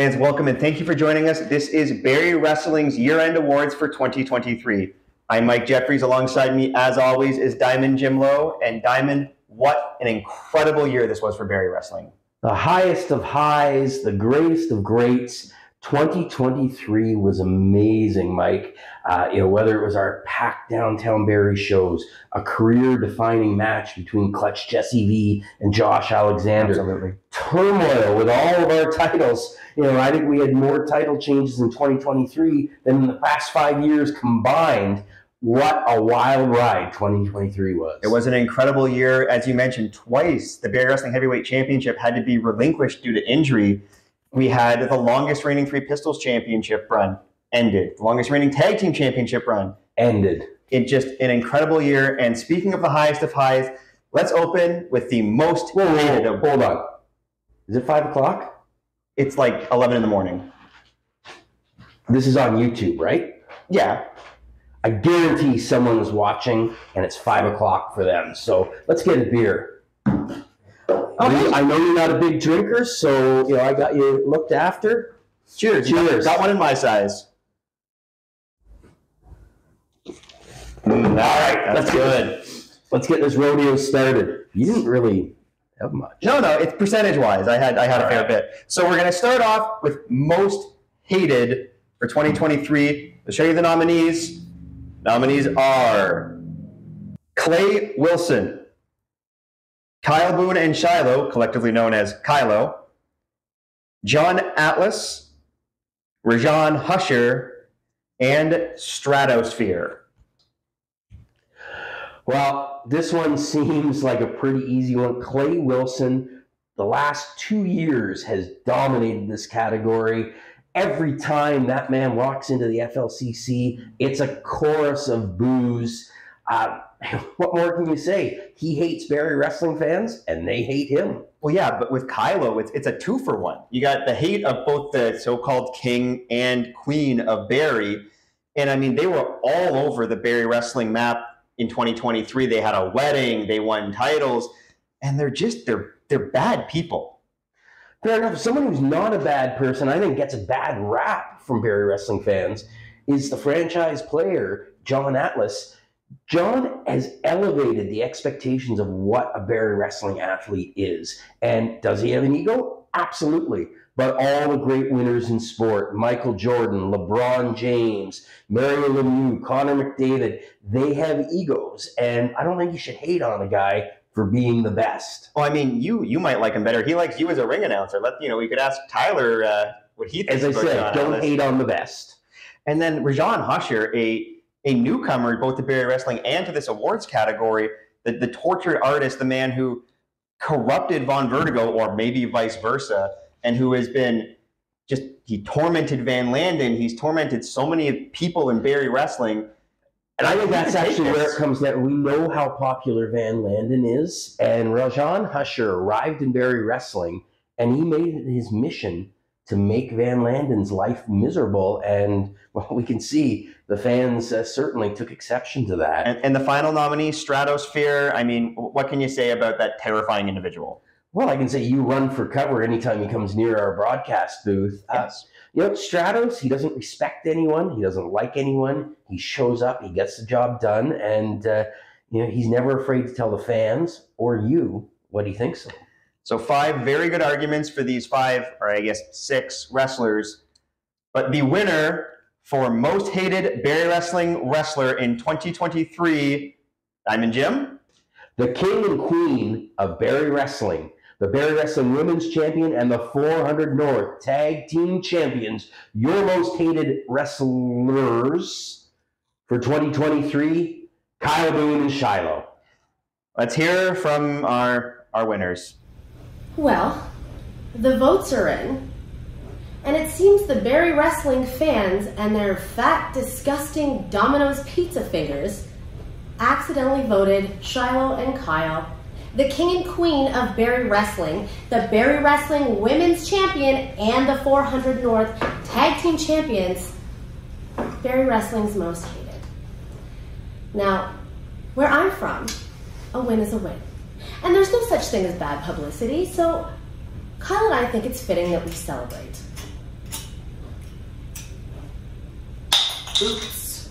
Fans, welcome and thank you for joining us. This is Barrie Wrestling's year-end awards for 2023. I'm Mike Jeffries. Alongside me, as always, is Diamond Jim Lowe. And Diamond, what an incredible year this was for Barrie Wrestling. The highest of highs, the greatest of greats. 2023 was amazing, Mike. Whether it was our packed downtown Barrie shows, a career-defining match between Clutch Jesse V and Josh Alexander. Absolutely. Turmoil with all of our titles. I think we had more title changes in 2023 than in the past 5 years combined. What a wild ride 2023 was. It was an incredible year. As you mentioned, twice the Barrie Wrestling Heavyweight Championship had to be relinquished due to injury. We had the longest reigning Three Pistols Championship run ended. The longest reigning Tag Team Championship run ended. It just an incredible year. And speaking of the highest of highs, let's open with the most hated of... Hold on. Is it 5 o'clock? It's like 11 in the morning. This is on YouTube, right? Yeah. I guarantee someone is watching and it's 5 o'clock for them. So let's get a beer. Okay. I know you're not a big drinker, so I got you looked after. Cheers. Cheers. Got one in my size. All right, that's good. Let's get this rodeo started. You didn't really have much. No, it's percentage-wise. I had a fair bit. So we're going to start off with most hated for 2023. I'll show you the nominees. Nominees are Clay Wilson, Kyle Boone and Shiloh, collectively known as Kylo, John Atlas, Rajan Husher, and Stratosphere. Well, this one seems like a pretty easy one. Clay Wilson, the last 2 years, has dominated this category. Every time that man walks into the FLCC, it's a chorus of boos. What more can you say? He hates Barrie Wrestling fans, and they hate him. Well, yeah, but with Kylo, it's a 2-for-1. You got the hate of both the so-called king and queen of Barrie. And, I mean, they were all over the Barrie Wrestling map in 2023. They had a wedding. They won titles. And they're bad people. Fair enough. Someone who's not a bad person, I think, gets a bad rap from Barrie Wrestling fans, is the franchise player, John Atlas. John has elevated the expectations of what a Barrie Wrestling athlete is. And does he have an ego? Absolutely. But all the great winners in sport, Michael Jordan, LeBron James, Mario Lemieux, Connor McDavid, they have egos. And I don't think you should hate on a guy for being the best. Well, I mean, you might like him better. He likes you as a ring announcer. We could ask Tyler what he thinks. As I said, don't hate on the best. And then Rajan Husher, a newcomer both to Barrie Wrestling and to this awards category, the tortured artist, the man who corrupted Von Vertigo, or maybe vice versa, and who has been he tormented Van Landen. He's tormented so many people in Barrie Wrestling. And I think that's actually where it comes down. We know how popular Van Landen is, and Rajan Husher arrived in Barrie Wrestling, and he made it his mission to make Van Landen's life miserable. And well, we can see the fans certainly took exception to that. And the final nominee, Stratosphere, I mean, what can you say about that terrifying individual? Well, I can say you run for cover anytime he comes near our broadcast booth. Yes. Stratos, he doesn't respect anyone. He doesn't like anyone. He shows up, he gets the job done, and he's never afraid to tell the fans or you what he thinks of them. So 5 very good arguments for these 5, or I guess 6 wrestlers. But the winner for most hated Barrie Wrestling wrestler in 2023, Diamond Jim? The king and queen of Barrie Wrestling, the Barrie Wrestling Women's Champion and the 400 North Tag Team Champions, your most hated wrestlers for 2023, Kyle Boone and Shiloh. Let's hear from our winners. Well, the votes are in, and it seems the Barrie Wrestling fans and their fat, disgusting Domino's pizza fingers accidentally voted Shiloh and Kyle, the king and queen of Barrie Wrestling, the Barrie Wrestling Women's Champion, and the 400 North Tag Team Champions, Barrie Wrestling's most hated. Now, where I'm from, a win is a win. And there's no such thing as bad publicity, so Kyle and I think it's fitting that we celebrate. Oops.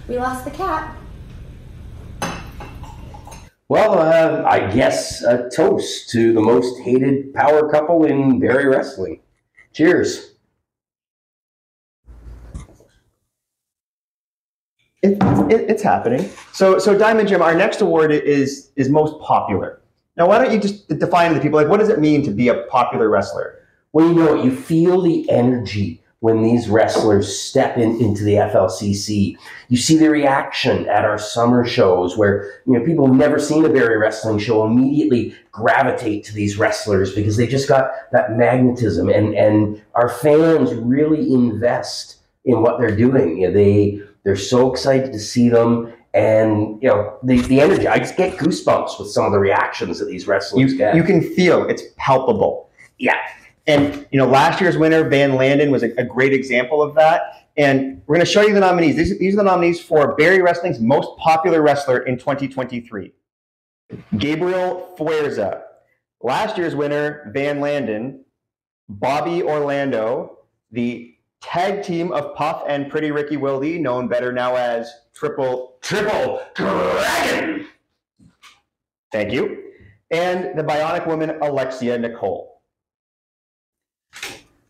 We lost the cat. Well, I guess a toast to the most hated power couple in Barrie Wrestling. Cheers. It's happening. So Diamond Jim, our next award is most popular. Now, why don't you just define to the people, like, what does it mean to be a popular wrestler? Well, you know what? You feel the energy when these wrestlers step into the FLCC. You see the reaction at our summer shows where, you know, people who've never seen a Barrie Wrestling show immediately gravitate to these wrestlers because they just got that magnetism, and our fans really invest in what they're doing. You know, they're so excited to see them, and you know the energy. I just get goosebumps with some of the reactions that these wrestlers get. You can feel it's palpable. Yeah. And you know, last year's winner, Van Landen, was a great example of that. And we're going to show you the nominees. These are the nominees for Barrie Wrestling's most popular wrestler in 2023. Gabriel Fuerza. Last year's winner, Van Landen. Bobby Orlando. The tag team of Puff and Pretty Ricky Wilde, known better now as Triple Dragon. Thank you. And the Bionic Woman, Alexia Nicole.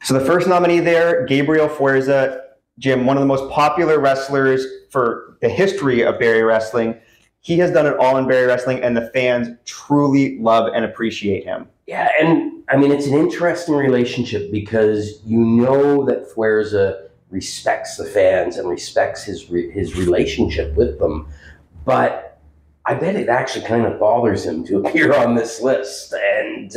So the first nominee there, Gabriel Fuerza. Jim, one of the most popular wrestlers for the history of Barrie Wrestling. He has done it all in Barrie Wrestling, and the fans truly love and appreciate him. Yeah, and I mean, it's an interesting relationship because you know that Fuerza respects the fans and respects his relationship with them, but I bet it actually kind of bothers him to appear on this list, and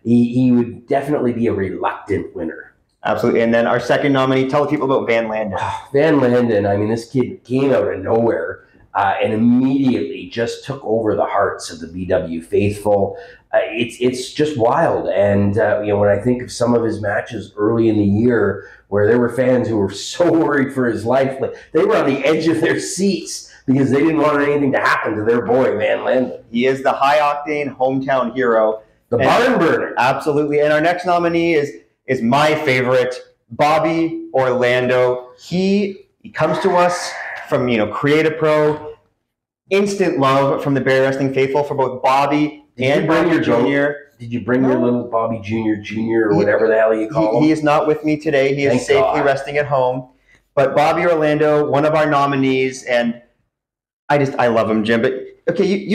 he would definitely be a reluctant winner. Absolutely. And then our second nominee, tell the people about Van Landen. Van Landen, I mean, this kid came out of nowhere and immediately just took over the hearts of the BW faithful. It's just wild. And, you know, when I think of some of his matches early in the year where there were fans who were so worried for his life, like they were on the edge of their seats because they didn't want anything to happen to their boy, Van Landen. He is the high-octane hometown hero. The barn burner. Absolutely. And our next nominee is my favorite, Bobby Orlando. He comes to us from, you know, Create a Pro. Instant love from the Barrie Wrestling faithful for both Bobby and Bobby Jr. Did you bring your little Bobby Jr. or whatever the hell you call him? He is not with me today. He is safely resting at home. But Bobby Orlando, one of our nominees, and I love him, Jim. But okay,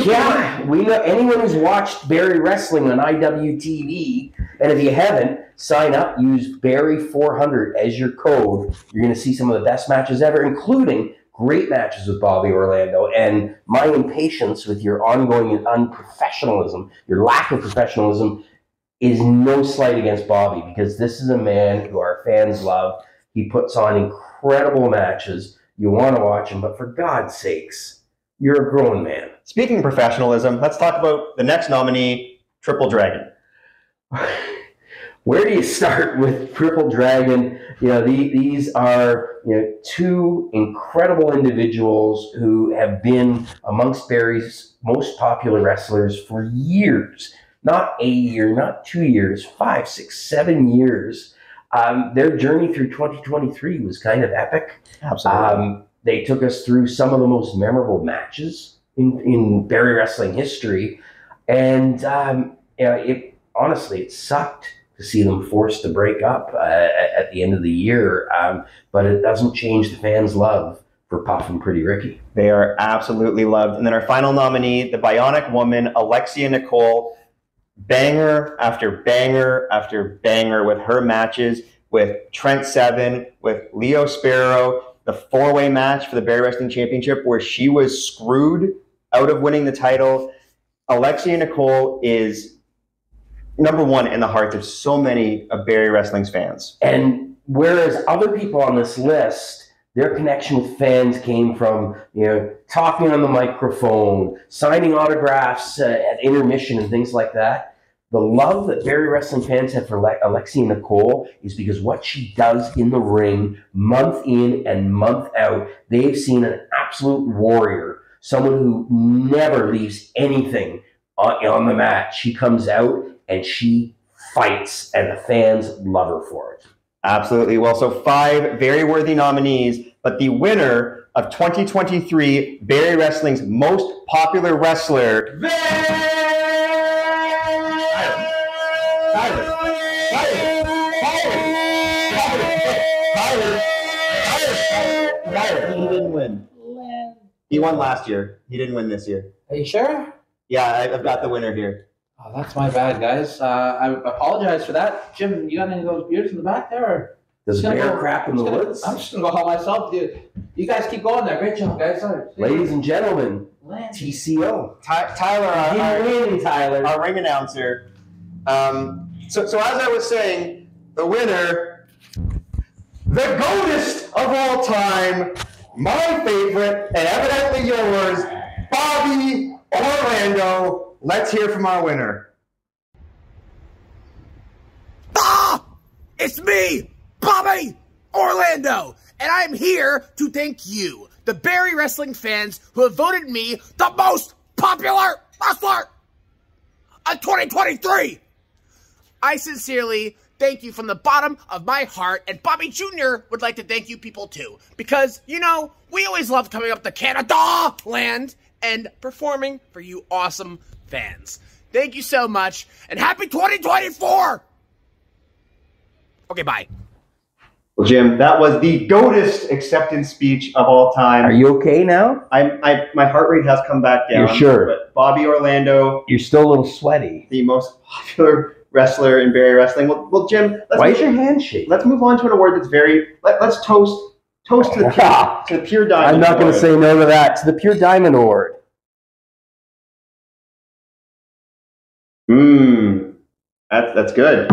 we know anyone who's watched Barrie Wrestling on IWTV, and if you haven't, sign up, use Barrie400 as your code. You're going to see some of the best matches ever, including great matches with Bobby Orlando. And my impatience with your ongoing unprofessionalism, your lack of professionalism, is no slight against Bobby, because this is a man who our fans love. He puts on incredible matches. You want to watch him, but for God's sakes, you're a grown man. Speaking of professionalism, let's talk about the next nominee, Triple Dragon. Where do you start with Triple Dragon? You know, these are, you know, two incredible individuals who have been amongst Barrie's most popular wrestlers for years. Not a year, not 2 years, 5, 6, 7 years. Their journey through 2023 was kind of epic. Absolutely. They took us through some of the most memorable matches in Barrie Wrestling history. And you know, honestly, it sucked to see them forced to break up at the end of the year. But it doesn't change the fans' love for Puff and Pretty Ricky. They are absolutely loved. And then our final nominee, the Bionic Woman, Alexia Nicole. Banger after banger after banger with her matches with Trent Seven, with Leo Sparrow, the four-way match for the Barrie Wrestling Championship where she was screwed out of winning the title. Alexia Nicole is number one in the hearts of so many of Barrie Wrestling's fans. And whereas other people on this list, their connection with fans came from, you know, talking on the microphone, signing autographs at intermission and things like that. The love that Barrie Wrestling fans have for Alexia Nicole is because what she does in the ring, month in and month out, they've seen an absolute warrior, someone who never leaves anything on the mat. She comes out and she fights, and the fans love her for it. Absolutely. Well, so 5 very worthy nominees but the winner of 2023 Barrie Wrestling's most popular wrestler, Tyler. He didn't win. He won last year. He didn't win this year. Are you sure? Yeah, I've got the winner here. Oh, that's my bad, guys. I apologize for that. Jim, you got any of those beers in the back there? Or There's bear crap in the woods. I'm just going to go help myself, dude. You guys keep going there. Great job, guys. Sorry. Ladies and gentlemen, TCO. Tyler, our ring announcer. So as I was saying, the winner, the GOATest of all time, my favorite, and evidently yours, Bobby Orlando. Let's hear from our winner. It's me, Bobby Orlando, and I'm here to thank you, the Barrie Wrestling fans who have voted me the most popular wrestler of 2023. I sincerely thank you from the bottom of my heart, and Bobby Jr. would like to thank you people too, because, you know, we always love coming up to Canada land and performing for you awesome fans. Thank you so much, and happy 2024! Okay, bye. Well, Jim, that was the GOATest acceptance speech of all time. Are you okay now? My heart rate has come back down. You're sure? But Bobby Orlando. You're still a little sweaty. The most popular wrestler in Barrie Wrestling. Well, Jim. Why is your hand shaking? Let's move on to an award that's very. Let's toast to the Pure Diamond. I'm not going to say no to that. To the Pure Diamond Award. That's good.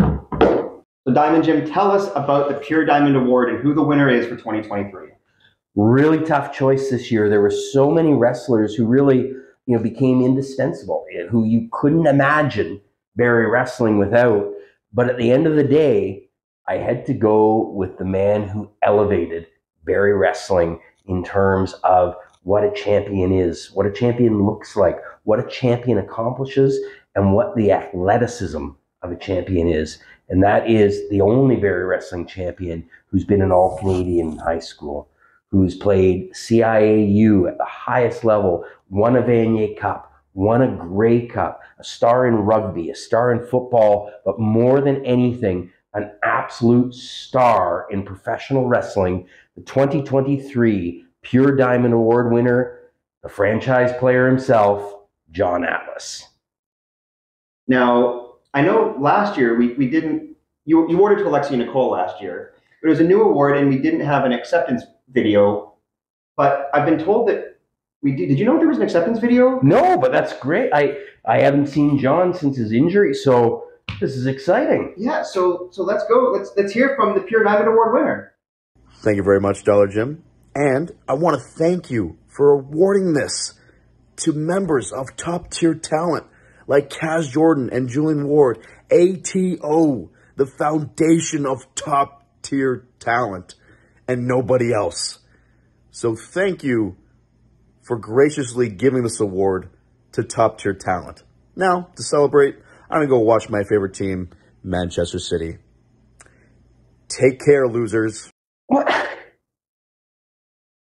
So, Diamond Jim, tell us about the Pure Diamond Award and who the winner is for 2023. Really tough choice this year. There were so many wrestlers who really, became indispensable, who you couldn't imagine Barrie Wrestling without. But at the end of the day, I had to go with the man who elevated Barrie Wrestling in terms of what a champion is, what a champion looks like, what a champion accomplishes, and what the athleticism of a champion is. And that is the only Barrie Wrestling champion who's been an All-Canadian in high school, who's played CIAU at the highest level, won a Vanier Cup, won a Grey Cup, a star in rugby, a star in football, but more than anything, an absolute star in professional wrestling, the 2023 Pure Diamond Award winner, the franchise player himself, John Atlas. Now, I know last year we didn't, you awarded to Alexia Nicole last year, but it was a new award and we didn't have an acceptance video, but I've been told that we did. Did you know there was an acceptance video? No, but that's great. I haven't seen John since his injury, so this is exciting. Yeah, so let's go. Let's hear from the Pure Diamond Award winner. Thank you very much, Dollar Jim. And I want to thank you for awarding this to members of top-tier talent like Kaz Jordan and Julian Ward, ATO, the foundation of top-tier talent, and nobody else. So thank you for graciously giving this award to top-tier talent. Now, to celebrate, I'm going to go watch my favorite team, Manchester City. Take care, losers. What?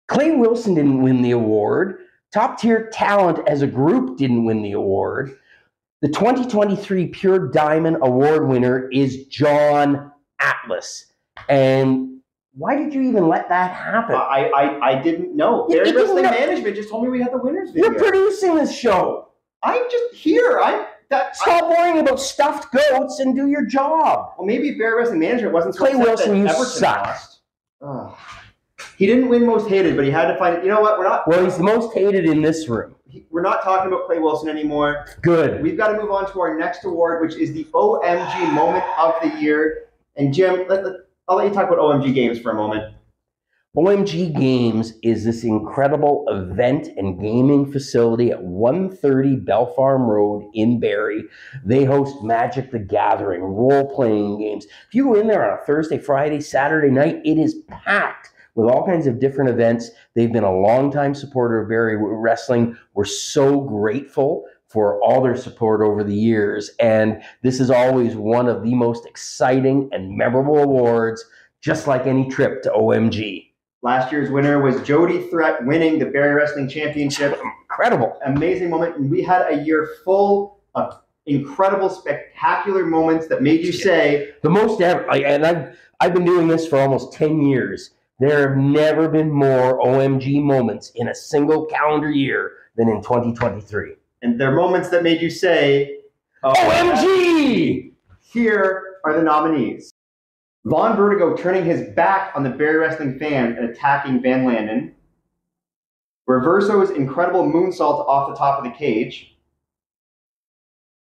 Clay Wilson didn't win the award. Top Tier Talent as a group didn't win the award. The 2023 Pure Diamond Award winner is John Atlas. And why did you even let that happen? I didn't know. Barrie Wrestling Management just told me we had the winners video. You're producing this show. I'm just here. Stop worrying about stuffed goats and do your job. Well, maybe Barrie Wrestling Management wasn't so Clay Wilson, you suck. He didn't win most hated, but he had to find it. You know what? Well, he's the most hated in this room. We're not talking about Clay Wilson anymore. Good. We've got to move on to our next award, which is the OMG Moment of the Year. And Jim, I'll let you talk about OMG Games for a moment. OMG Games is this incredible event and gaming facility at 130 Bell Farm Road in Barrie. They host Magic the Gathering, role-playing games. If you go in there on a Thursday, Friday, Saturday night, it is packed with all kinds of different events. They've been a longtime supporter of Barrie Wrestling. We're so grateful for all their support over the years. And this is always one of the most exciting and memorable awards, just like any trip to OMG. Last year's winner was Jody Threat winning the Barrie Wrestling Championship. Incredible. Amazing moment. And we had a year full of incredible, spectacular moments that made you say... The most ever. And I've been doing this for almost 10 years. There have never been more OMG moments in a single calendar year than in 2023. And they're moments that made you say... OMG! Here are the nominees. Von Vertigo turning his back on the Barrie Wrestling fans and attacking Van Landen. Reverso's incredible moonsault off the top of the cage.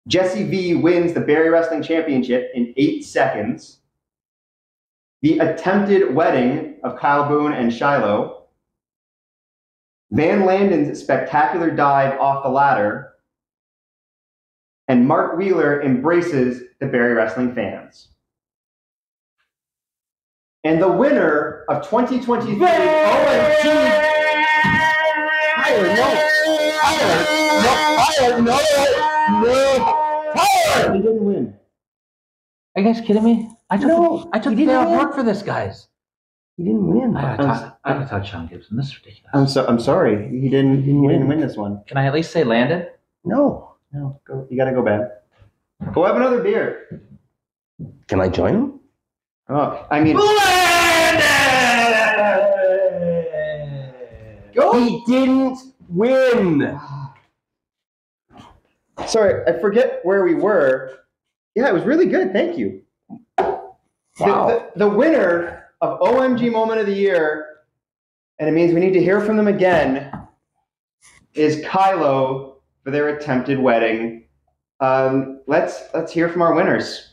Jesse V wins the Barrie Wrestling Championship in 8 seconds. The attempted wedding of Kyle Boone and Shiloh. Van Landen's spectacular dive off the ladder. And Mark Wheeler embraces the Barrie Wrestling fans. And the winner of 2023 OMG... He didn't win. Are you guys kidding me? I took the day off work for this, guys. He didn't win. I gotta touch Sean Gibson. This is ridiculous. I'm sorry. He didn't win this one. Can I at least say Landon? No. Go. You gotta go, Ben. Go have another beer. Can I join him? Oh, I mean... Go. He didn't win. Sorry, I forget where we were. Yeah, it was really good. Thank you. Wow. The winner of OMG Moment of the Year, and it means we need to hear from them again, is Kylo for their attempted wedding. Let's hear from our winners.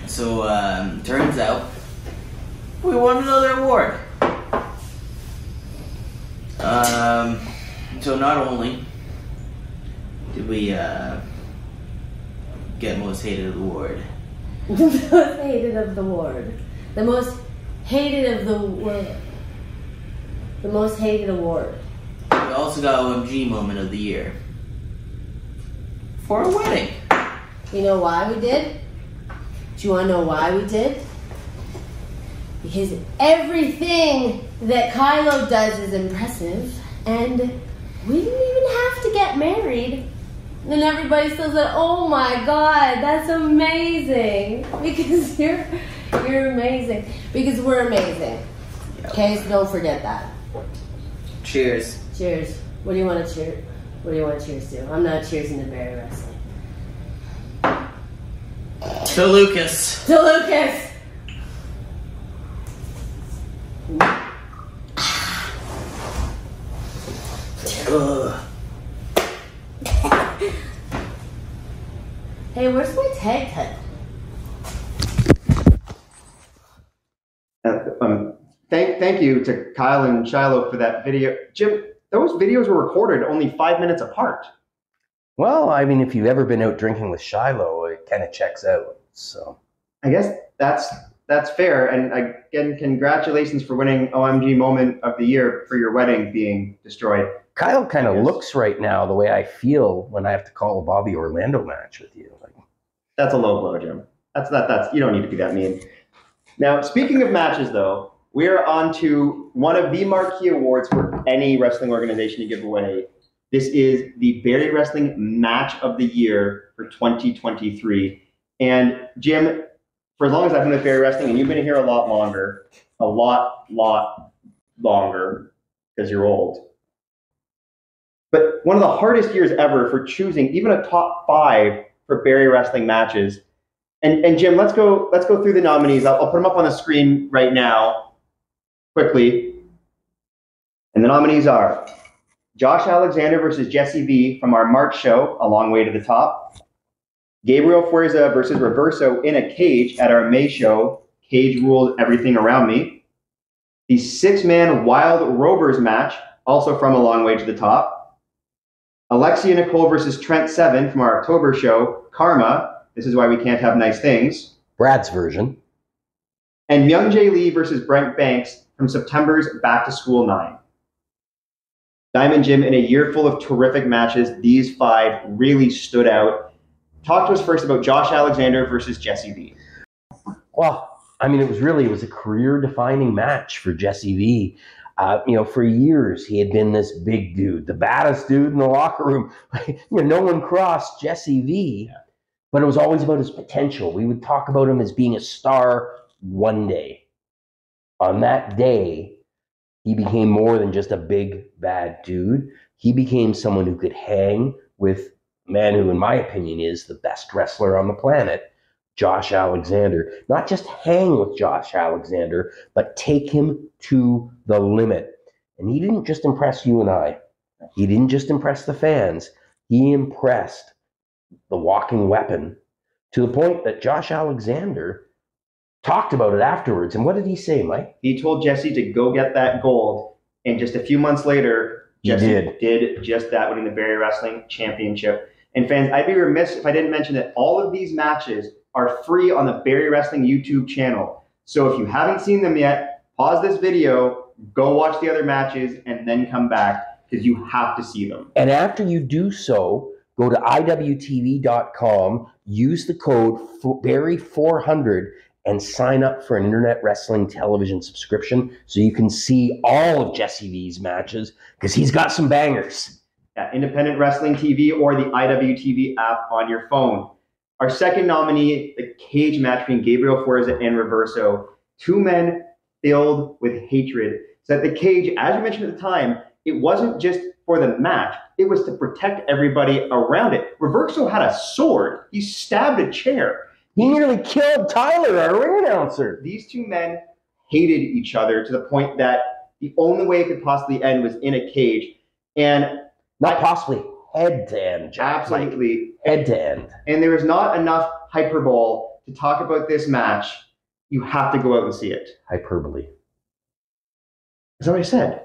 So, turns out we won another award. So not only did we get most hated award. The most hated of the ward. The most hated of the world. The most hated award. We also got OMG Moment of the Year. For a wedding. You know why we did? Do you want to know why we did? Because everything that Kylo does is impressive, and we didn't even have to get married. And everybody still said, "Oh my God, that's amazing!" Because you're amazing. Because we're amazing. Okay, so don't forget that. Cheers. Cheers. What do you want to cheer? What do you want to cheers to? I'm not cheersing to Barrie Wrestling. To Lucas. To Lucas. Hey, where's my tag cut? Thank you to Kyle and Shiloh for that video. Jim, those videos were recorded only 5 minutes apart. Well, I mean, if you've ever been out drinking with Shiloh, it kind of checks out. So I guess that's fair. And again, congratulations for winning OMG Moment of the Year for your wedding being destroyed. Kyle kind of looks right now the way I feel when I have to call a Bobby Orlando match with you. That's a low blow, Jim. That's you don't need to be that mean. Now, speaking of matches, though, we are on to one of the marquee awards for any wrestling organization to give away. This is the Barrie Wrestling Match of the Year for 2023. And Jim, for as long as I've been with Barrie Wrestling, and you've been here a lot longer, because you're old. But one of the hardest years ever for choosing even a top 5 for Barrie Wrestling matches. And Jim, let's go through the nominees. I'll put them up on the screen right now, quickly. And the nominees are Josh Alexander versus Jesse V from our March show, A Long Way to the Top. Gabriel Fuerza versus Reverso in a cage at our May show, Cage Ruled Everything Around Me. The 6-man Wild Rovers match, also from A Long Way to the Top. Alexia Nicole versus Trent Seven from our October show, Karma. This is Why We Can't Have Nice Things. Brad's version. And Myung Jae Lee versus Brent Banks from September's Back to School 9. Diamond Jim, in a year full of terrific matches, these 5 really stood out. talk to us first about Josh Alexander versus Jesse V. Well, I mean, it was a career-defining match for Jesse V. For years he had been this big dude, the baddest dude in the locker room. No one crossed Jesse V, but it was always about his potential. We would talk about him as being a star one day. On that day, he became more than just a big, bad dude. He became someone who could hang with a man who, in my opinion, is the best wrestler on the planet, Josh Alexander. Not just hang with Josh Alexander, but take him to the limit. And he didn't just impress you and I. He didn't just impress the fans. He impressed the walking weapon to the point that Josh Alexander talked about it afterwards. And what did he say, Mike? He told Jesse to go get that gold. And just a few months later, Jesse did just that, winning the Barrie Wrestling Championship. And fans, I'd be remiss if I didn't mention that all of these matches are free on the Barrie Wrestling YouTube channel. So if you haven't seen them yet, pause this video, go watch the other matches, and then come back, because you have to see them. And after you do so, go to iwtv.com, use the code Barrie400, and sign up for an internet wrestling television subscription so you can see all of Jesse V's matches, because he's got some bangers. Yeah, Independent Wrestling TV or the IWTV app on your phone. Our second nominee, the cage match between Gabriel Fuerza and Reverso. Two men filled with hatred. So that the cage, as you mentioned at the time, it wasn't just for the match. It was to protect everybody around it. Reverso had a sword. He stabbed a chair. He nearly killed Tyler, our ring announcer. These two men hated each other to the point that the only way it could possibly end was in a cage. And not possibly head to end, Jack. Absolutely. Like, head to end. And there is not enough hyperbole to talk about this match. You have to go out and see it. Hyperbole. Is that what I said?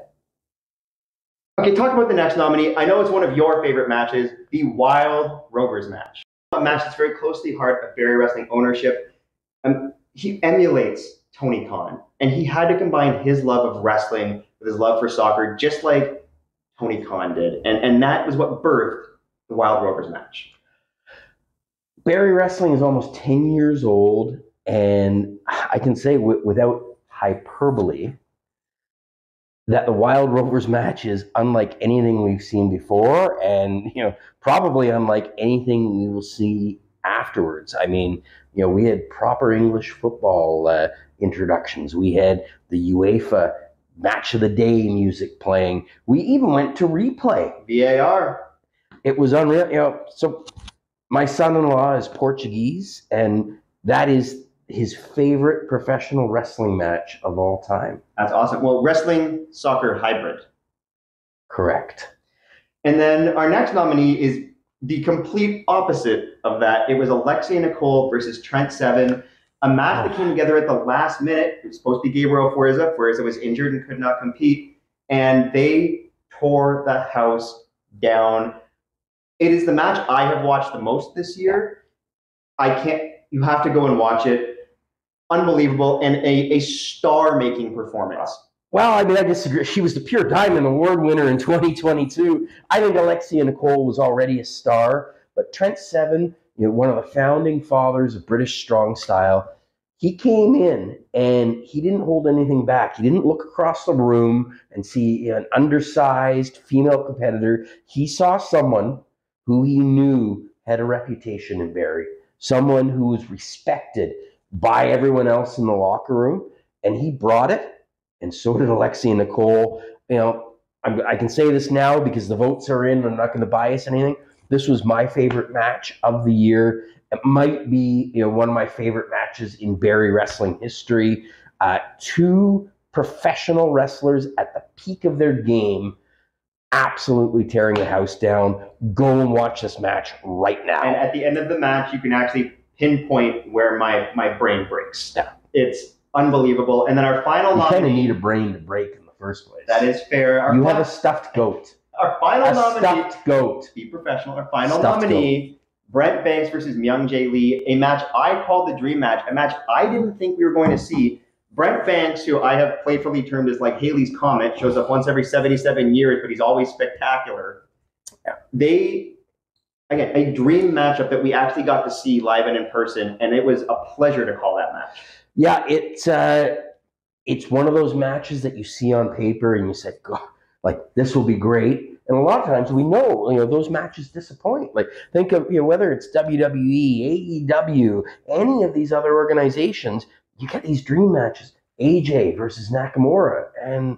Okay, talk about the next nominee. I know it's one of your favorite matches, the Wild Rovers match. A match that's very close to the heart of Barrie Wrestling ownership. He emulates Tony Khan, and he had to combine his love of wrestling with his love for soccer, just like Tony Khan did. And that was what birthed the Wild Rovers match. Barrie Wrestling is almost 10 years old, and I can say without hyperbole that the Wild Rovers match is unlike anything we've seen before, and probably unlike anything we will see afterwards. I mean, we had proper English football introductions. We had the UEFA Match of the Day music playing. We even went to replay. VAR. It was unreal. So my son-in-law is Portuguese, and that is his favorite professional wrestling match of all time. That's awesome. Well, wrestling soccer hybrid. Correct. And then our next nominee is the complete opposite of that. It was Alexia Nicole versus Trent Seven, a match that came together at the last minute. It was supposed to be Gabriel Fuerza. Fuerza was injured and could not compete, and they tore the house down. It is the match I have watched the most this year. You have to go and watch it. Unbelievable, and a star-making performance. Well, I mean, I disagree. She was the Pure Diamond Award winner in 2022. I think Alexia Nicole was already a star, but Trent Seven, one of the founding fathers of British strong style, he came in and he didn't hold anything back. He didn't look across the room and see an undersized female competitor. He saw someone who he knew had a reputation in Barrie, someone who was respected by everyone else in the locker room, and he brought it, and so did Alexia Nicole. I can say this now because the votes are in. I'm not going to bias anything. This was my favorite match of the year. It might be one of my favorite matches in Barrie wrestling history. Two professional wrestlers at the peak of their game, absolutely tearing the house down. Go and watch this match right now. And at the end of the match, you can actually pinpoint where my brain breaks. Yeah. It's unbelievable. And then our final nominee. You kind of need a brain to break in the first place. That is fair. You have a stuffed goat. Our final nominee. Stuffed goat. Be professional. Our final nominee, Brent Banks versus Myung Jae Lee. A match I called the dream match. A match I didn't think we were going to see. Brent Banks, who I have playfully termed as like Haley's Comet, shows up once every 77 years, but he's always spectacular. Yeah. They again, a dream matchup that we actually got to see live and in person, and it was a pleasure to call that match. Yeah, it's one of those matches that you see on paper and you say, God, like this will be great. And a lot of times we know, those matches disappoint. Like think of, whether it's WWE, AEW, any of these other organizations, you get these dream matches, AJ versus Nakamura, and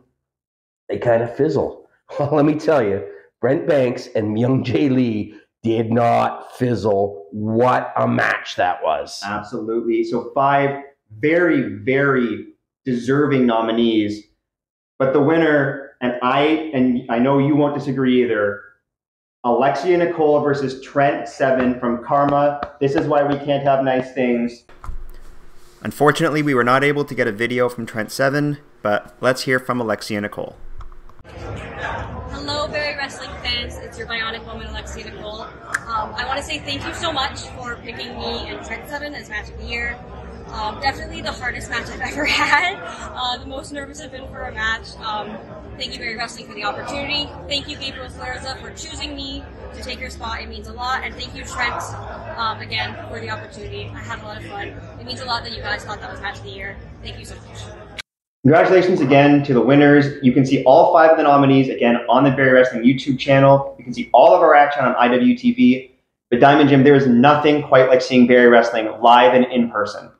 they kind of fizzle. Well, let me tell you, Brent Banks and Myung Jae Lee did not fizzle. What a match that was. Absolutely. So 5 very, very deserving nominees, but the winner, and I know you won't disagree either, Alexia Nicole versus Trent Seven from Karma. This is why we can't have nice things. Unfortunately, we were not able to get a video from Trent Seven, but let's hear from Alexia Nicole. Hello, Barrie Wrestling fans. It's your bionic woman, Alexia Nicole. I want to say thank you so much for picking me and Trent Seven as match of the year. Definitely the hardest match I've ever had. The most nervous I've been for a match. Thank you, Barrie Wrestling, for the opportunity. Thank you, Gabriel Flerza, for choosing me to take your spot. It means a lot. And thank you, Trent, again, for the opportunity. I had a lot of fun. It means a lot that you guys thought that was match of the year. Thank you so much. Congratulations again to the winners. You can see all 5 of the nominees again on the Barrie Wrestling YouTube channel. You can see all of our action on IWTV. But Diamond Jim, there is nothing quite like seeing Barrie Wrestling live and in person.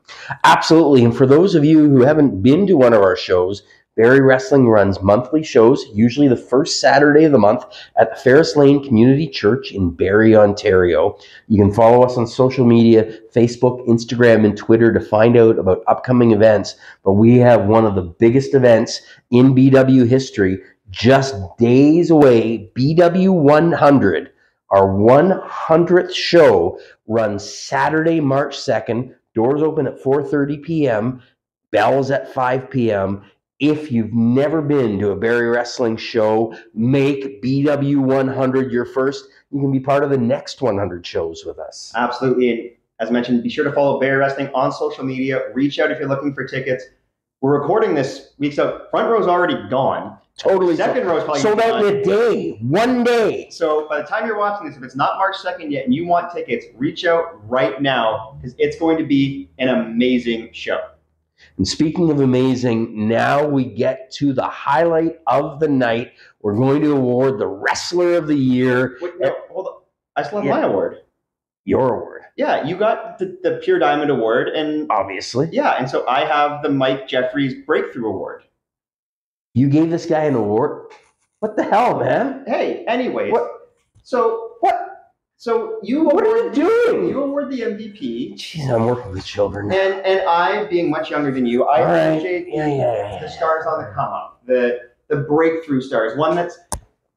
Absolutely. And for those of you who haven't been to one of our shows, Barrie Wrestling runs monthly shows, usually the first Saturday of the month at the Ferris Lane Community Church in Barrie, Ontario. You can follow us on social media, Facebook, Instagram, and Twitter to find out about upcoming events. But we have one of the biggest events in BW history just days away, BW 100. Our 100th show runs Saturday, March 2nd. Doors open at 4:30 p.m., bells at 5 p.m. If you've never been to a Barrie Wrestling show, make BW 100 your first. You can be part of the next 100 shows with us. Absolutely. And as mentioned, be sure to follow Barrie Wrestling on social media. Reach out if you're looking for tickets. We're recording this week, so front row's already gone. Totally. Second row's probably sold out in a day, one day. So by the time you're watching this, if it's not March 2nd yet and you want tickets, reach out right now because it's going to be an amazing show. And speaking of amazing, now we get to the highlight of the night. We're going to award the Wrestler of the Year. Wait, no, hold on. I still have my award. Your award. Yeah, you got the Pure Diamond Award. And obviously. Yeah, and so I have the Mike Jeffries Breakthrough Award. You gave this guy an award? What the hell, man? Hey, anyways. What? So you what are you doing? You award the MVP. Jeez, I'm working with children. And I, being much younger than you, I appreciate right. the stars on the come up, the breakthrough stars, one that's,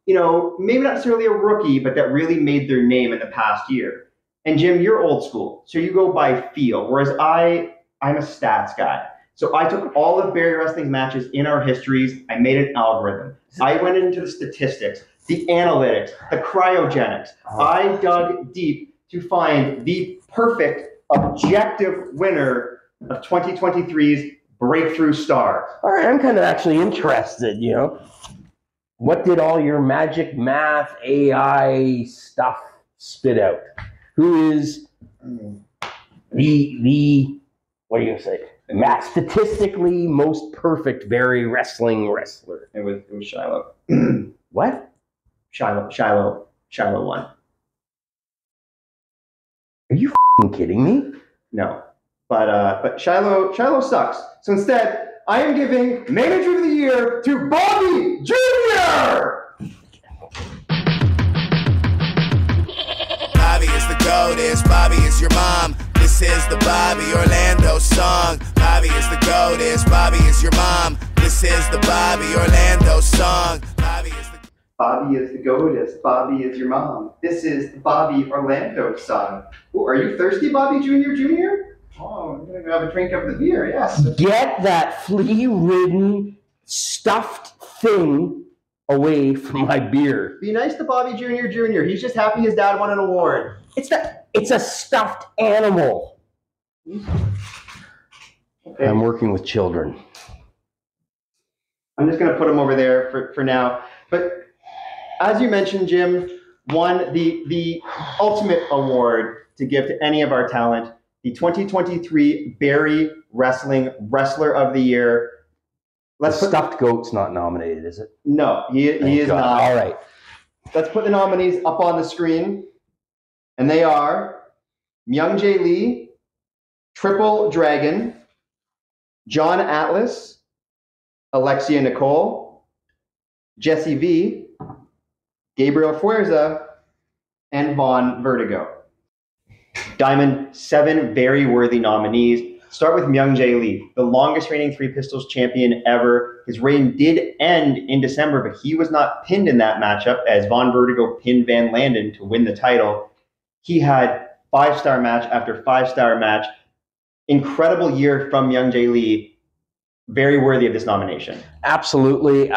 maybe not necessarily a rookie, but that really made their name in the past year. And Jim, you're old school, so you go by feel, whereas I'm a stats guy. So I took all of Barrie Wrestling's matches in our histories. I made an algorithm. I went into the statistics, the analytics, the cryogenics. I dug deep to find the perfect objective winner of 2023's Breakthrough Star. All right, I'm kind of actually interested, What did all your magic math AI stuff spit out? Who is the what are you going to say? Statistically most perfect Barrie Wrestling wrestler. It was Shiloh. What? Shiloh won. Are you kidding me? No, but Shiloh sucks. So instead, I am giving Manager of the Year to Bobby Jr. Bobby is the goatess, Bobby is your mom. This is the Bobby Orlando song. Bobby is the goatess, Bobby is your mom. This is the Bobby Orlando song. Bobby is the goatess, Bobby is your mom. This is the Bobby Orlando song. Ooh, are you thirsty, Bobby Jr.? Oh, I'm going to have a drink of the beer, yes. Get that flea-ridden, stuffed thing away from my beer. Be nice to Bobby Jr. He's just happy his dad won an award. It's a stuffed animal. Okay. I'm working with children. I'm just going to put him over there for now. But as you mentioned, Jim, won the ultimate award to give to any of our talent, the 2023 Barrie Wrestling Wrestler of the Year. Stuffed Goat's not nominated, is it? No, he is God. not. All right. Let's put the nominees up on the screen. And they are Myung-Jae Lee, Triple Dragon, John Atlas, Alexia Nicole, Jesse V, Gabriel Fuerza, and Vaughn Vertigo. Diamond, 7 very worthy nominees. Start with Myung-Jae Lee, the longest reigning Three Pistols champion ever. His reign did end in December, but he was not pinned in that matchup as Vaughn Vertigo pinned Van Landen to win the title. He had 5-star match after 5-star match. Incredible year from Myung-Jae Lee. Very worthy of this nomination. Absolutely.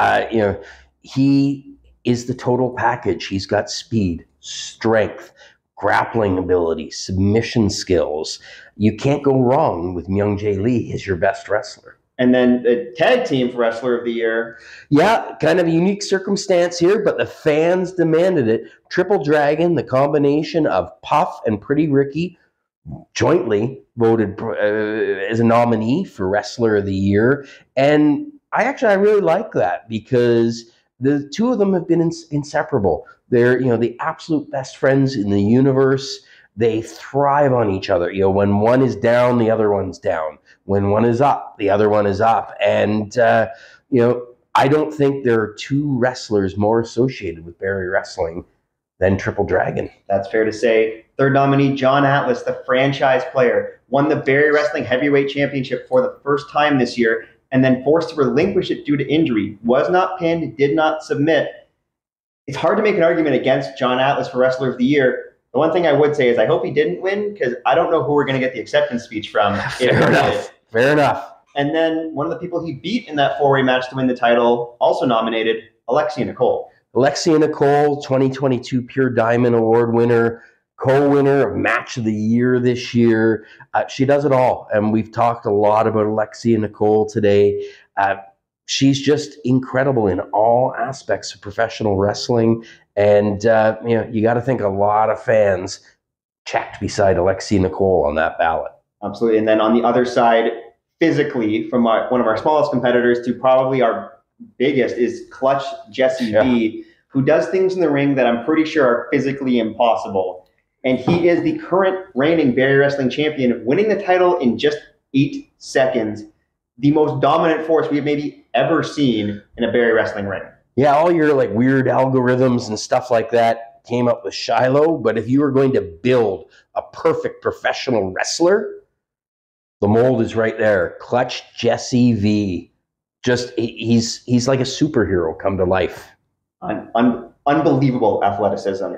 He is the total package. He's got speed, strength, grappling ability, submission skills. You can't go wrong with Myung-Jae Lee as your best wrestler. And then the tag team for Wrestler of the Year. Yeah, kind of a unique circumstance here, but the fans demanded it. Triple Dragon, the combination of Puff and Pretty Ricky, jointly voted as a nominee for Wrestler of the Year. And I really like that because the two of them have been inseparable. They're, the absolute best friends in the universe. They thrive on each other. When one is down, the other one's down. When one is up, the other one is up. And, I don't think there are two wrestlers more associated with Barrie Wrestling than Triple Dragon. That's fair to say. Third nominee, John Atlas, the franchise player, won the Barrie Wrestling Heavyweight Championship for the first time this year and then forced to relinquish it due to injury. Was not pinned, did not submit. It's hard to make an argument against John Atlas for Wrestler of the Year. The one thing I would say is I hope he didn't win because I don't know who we're going to get the acceptance speech from. Fair enough. And then one of the people he beat in that 4-way match to win the title, also nominated, Alexia Nicole. Alexia Nicole, 2022 Pure Diamond Award winner, co-winner of Match of the Year this year. She does it all. And we've talked a lot about Alexia Nicole today. She's just incredible in all aspects of professional wrestling. And, you got to think a lot of fans checked beside Alexia Nicole on that ballot. Absolutely. And then on the other side, physically, from one of our smallest competitors to probably our biggest is Clutch Jesse V, who does things in the ring that I'm pretty sure are physically impossible. And he is the current reigning Barrie Wrestling champion, winning the title in just 8 seconds. The most dominant force we have maybe ever seen in a Barrie Wrestling ring. Yeah, all your weird algorithms and stuff like that came up with Shiloh, but if you were going to build a perfect professional wrestler, the mold is right there. Clutch Jesse V. Just, he's like a superhero come to life. Unbelievable athleticism.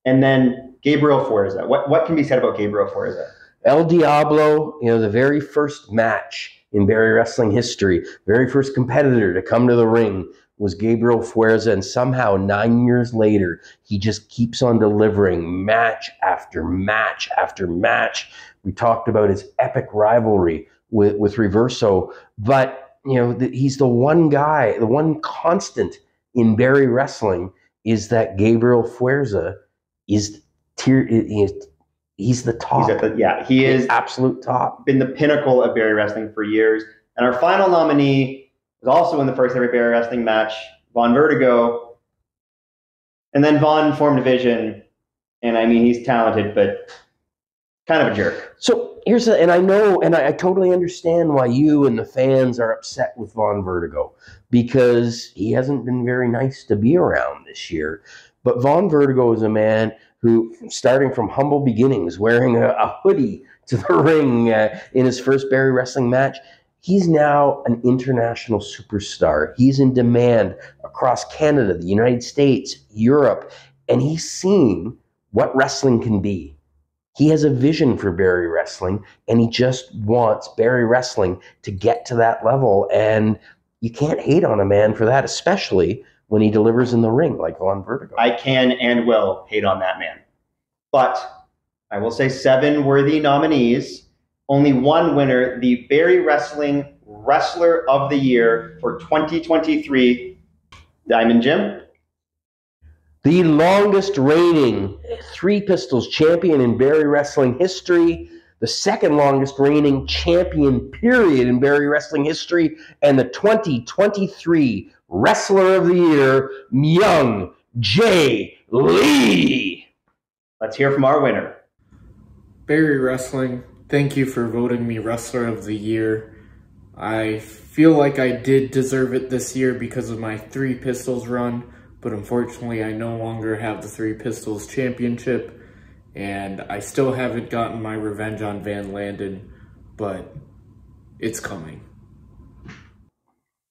And then Gabriel Fuerza. What can be said about Gabriel Fuerza? El Diablo, the very first match in Barrie Wrestling history, very first competitor to come to the ring was Gabriel Fuerza, and somehow 9 years later, he just keeps on delivering match after match after match. We talked about his epic rivalry with Reverso, but he's the one guy, the one constant in Barrie Wrestling is that Gabriel Fuerza is he's the top. He is absolute top. Been the pinnacle of Barrie Wrestling for years. And our final nominee was also in the first ever Barrie Wrestling match, Vaughn Vertigo. And then Vaughn formed a division, and he's talented, but kind of a jerk. So and I totally understand why you and the fans are upset with Vaughn Vertigo, because he hasn't been very nice to be around this year. But Vaughn Vertigo is a man who, starting from humble beginnings, wearing a hoodie to the ring in his first Barrie Wrestling match, he's now an international superstar. He's in demand across Canada, the United States, Europe, and he's seen what wrestling can be. He has a vision for Barrie Wrestling, and he just wants Barrie Wrestling to get to that level. And you can't hate on a man for that, especially when he delivers in the ring like Vaughn Vertigo. I can and will hate on that man. But I will say 7 worthy nominees, only 1 winner, the Barrie Wrestling Wrestler of the Year for 2023. Diamond Jim? the longest reigning Three Pistols champion in Barrie Wrestling history, the second longest reigning champion period in Barrie Wrestling history, and the 2023 Wrestler of the Year, Myung Jae Lee. Let's hear from our winner. Barrie Wrestling, thank you for voting me Wrestler of the Year. I feel like I did deserve it this year because of my Three Pistols run, but unfortunately I no longer have the Three Pistols Championship, and I still haven't gotten my revenge on Van Landen, but it's coming.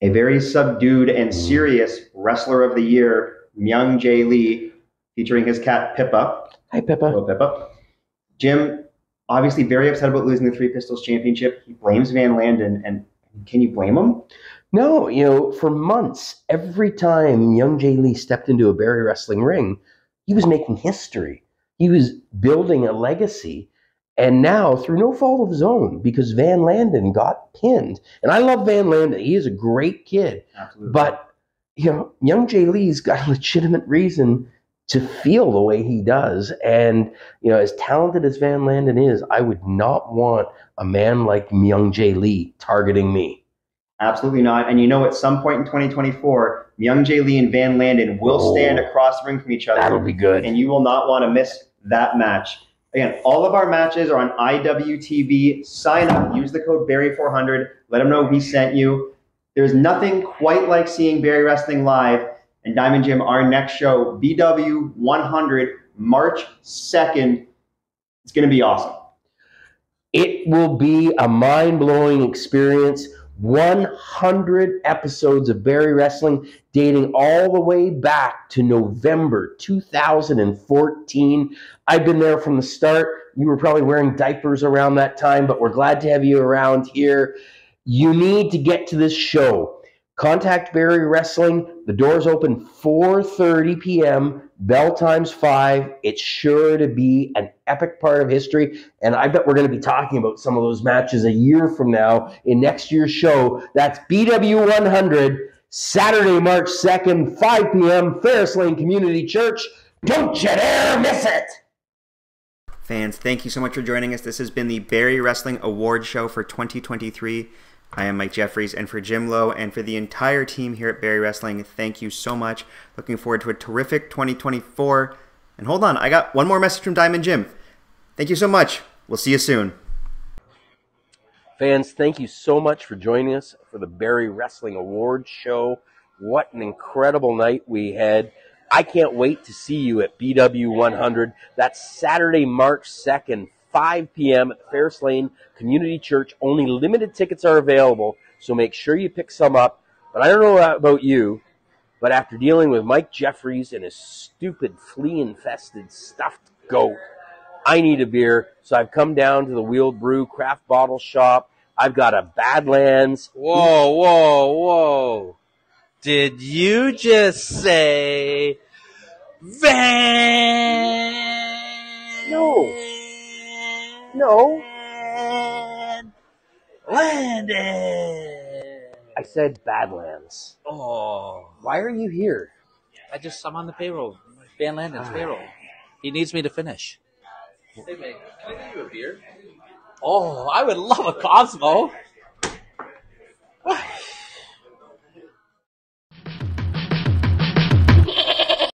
A very subdued and serious Wrestler of the Year, Myung Jae Lee, featuring his cat Pippa. Hi, Pippa. Hello, Pippa. Jim, obviously very upset about losing the Three Pistols Championship. He blames Van Landen, and can you blame him? No, for months, every time Myung Jae Lee stepped into a Barrie Wrestling ring, he was making history. He was building a legacy. And now, through no fault of his own, because Van Landen got pinned. And I love Van Landen. He is a great kid. Absolutely. But, Myung Jae Lee's got a legitimate reason to feel the way he does. And, as talented as Van Landen is, I would not want a man like Myung Jae Lee targeting me. Absolutely not. And at some point in 2024, Myung Jae Lee and Van Landen will stand across the ring from each other. That'll be good. And you will not want to miss that match. Again, all of our matches are on IWTV. Sign up, use the code Barrie400. Let them know we sent you. There's nothing quite like seeing Barrie Wrestling live. And Diamond Jim, our next show, BW 100, March 2nd. It's going to be awesome. It will be a mind-blowing experience. 100 episodes of Barrie Wrestling dating all the way back to November 2014. I've been there from the start. You were probably wearing diapers around that time, but we're glad to have you around here. You need to get to this show. Contact Barrie Wrestling. The doors open 4:30 p.m. Bell time's 5. It's sure to be an epic part of history, and I bet we're going to be talking about some of those matches a year from now in next year's show. That's BW 100, Saturday, March 2nd, 5 p.m., Ferris Lane Community Church. Don't you dare miss it! Fans, thank you so much for joining us. This has been the Barrie Wrestling Award Show for 2023. I am Mike Jeffries, and for Jim Lowe and for the entire team here at Barrie Wrestling, thank you so much. Looking forward to a terrific 2024. And hold on, I got one more message from Diamond Jim. Thank you so much. We'll see you soon. Fans, thank you so much for joining us for the Barrie Wrestling Awards Show. What an incredible night we had. I can't wait to see you at BW 100. That's Saturday, March 2nd, 5 p.m. at the Ferris Lane Community Church. Only limited tickets are available, so make sure you pick some up. But I don't know about you, but after dealing with Mike Jeffries and his stupid flea-infested stuffed goat, I need a beer, so I've come down to the Wheeled Brew Craft Bottle Shop. I've got a Badlands. Whoa. Did you just say Van? No. Landon. I said Badlands. Oh. Why are you here? I'm on the payroll. Van Landen's payroll. He needs me to finish. Hey, mate, can I get you a beer? Oh, I would love a Cosmo.